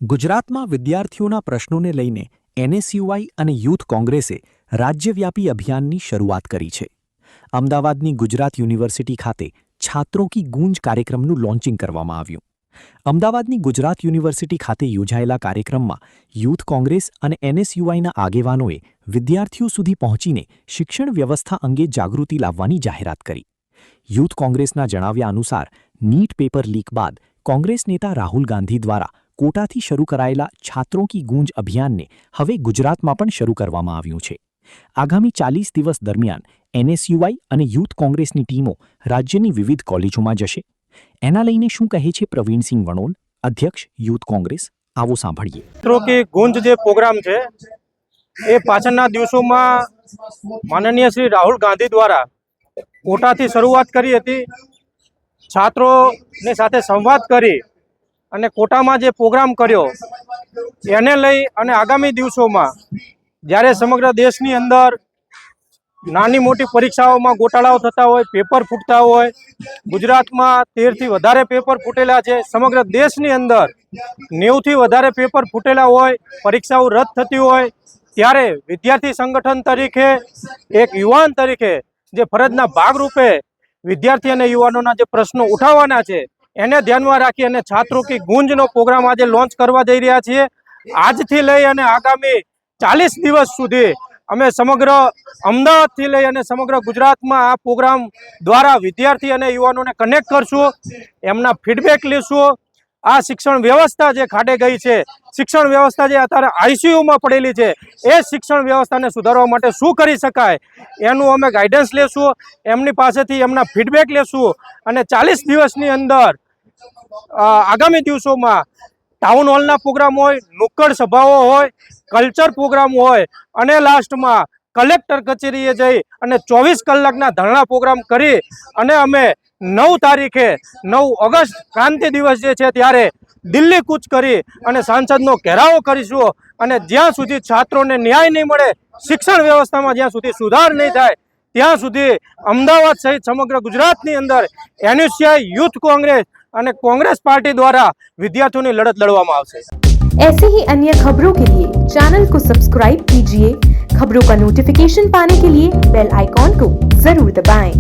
ગુજરાતમાં વિદ્યાર્થીઓના પ્રશ્નોને લઈને એનએસયુઆઈ અને યુથ કોંગ્રેસે રાજ્યવ્યાપી અભિયાનની શરૂઆત કરી છે। અમદાવાદની ગુજરાત યુનિવર્સિટી ખાતે છાત્રોं की गूंज કાર્યક્રમનું લોન્ચિંગ કરવામાં આવ્યું। અમદાવાદની ગુજરાત યુનિવર્સિટી ખાતે યોજાયેલા કાર્યક્રમમાં યુથ કોંગ્રેસ અને એનએસયુઆઈના આગેવાનોએ વિદ્યાર્થીઓ સુધી પહોંચીને શિક્ષણ વ્યવસ્થા અંગે જાગૃતિ લાવવાની જાહેરાત કરી। યુથ કોંગ્રેસના જણાવ્યા અનુસાર નીટ પેપર લીક બાદ કોંગ્રેસ નેતા રાહુલ ગાંધી દ્વારા કોટાથી શરૂ કરાયેલા છાત્રોं की गूंज અભિયાનને હવે ગુજરાતમાં પણ શરૂ કરવામાં આવ્યું છે। આગામી 40 દિવસ દરમિયાન એનએસયુઆઈ અને યુથ કોંગ્રેસની ટીમો રાજ્યની વિવિધ કોલેજોમાં જશે। એના લઈને શું કહે છે પ્રવીણસિંહ વણોલ, અધ્યક્ષ યુથ કોંગ્રેસ, આવો સાંભળીએ। छात्रों की गूंज जे प्रोग्राम है ये पाछळना दिवसों माननीय श्री राहुल गांधी द्वारा कोटाथी शरूआत करी हती। छात्रों ने साथे संवाद करी अने कोटामां जे प्रोग्राम कर्यो एने लई अने आगामी दिवसोमां ज्यारे समग्र देशनी अंदर नानी मोटी परीक्षाओं गोटाळाओ थता होय, पेपर फूटता होय, गुजरातमां 13 थी वधारे पेपर फूटेला छे, समग्र देशनी अंदर 90 थी वधारे पेपर फूटेला होय, परीक्षाओ रद्द थती होय, त्यारे विद्यार्थी संगठन तरीके एक युवान तरीके जे फरजना भागरूपे विद्यार्थी अने युवानोना जे प्रश्नो उठाववाना छे एने ध्यानमां राखी अने छात्रों की गूंजनो प्रोग्राम आज लॉन्च करवा जई रह्या छीए। आजथी लई अने आगामी 40 दिवस सुधी अमे समग्र अमदावादथी लई अने समग्र गुजरातमां आ प्रोग्राम द्वारा विद्यार्थी अने युवानोने कनेक्ट करशुं, एमना फीडबेक लेशुं। आ शिक्षण व्यवस्था जे खाडे गई है, शिक्षण व्यवस्था जे अत्यारे आईसीयू में पड़ेली है, ए शिक्षण व्यवस्था ने सुधारवा माटे शुं करी शकाय एनुं अमे गाइडन्स लेशुं, एमनी पासेथी एमना फीडबेक लेशुं अने 40 दिवसनी अंदर आगामी दिवसोमां टाउन हॉलना प्रोग्राम होय, नुक्कड़ सभाओ होय, कल्चर प्रोग्राम होय अने लास्टमां कलेक्टर कचेरीए जई अने 24 कलाकना धरણા प्रोग्राम करी अने अमे 9 तारीखे 9 ऑगस्ट क्रांति दिवस जे छे त्यारे दिल्ही कूच करी अने सांसदनो घेराव करीशुं अने ज्यां सुधी छात्रोने न्याय नहीं मळे, शिक्षण व्यवस्थामां ज्यां सुधी सुधार नहीं थाय त्यां सुधी अमदावाद सहित समग्र गुजरातनी अंदर एनएसयूआई यूथ कांग्रेस अने कांग्रेस पार्टी द्वारा विद्यार्थियों की लड़त लड़वामां आवशे। ऐसे ही अन्य खबरों के लिए चैनल को सब्सक्राइब कीजिए। खबरों का नोटिफिकेशन पाने के लिए बेल आइकॉन को जरूर दबाएं।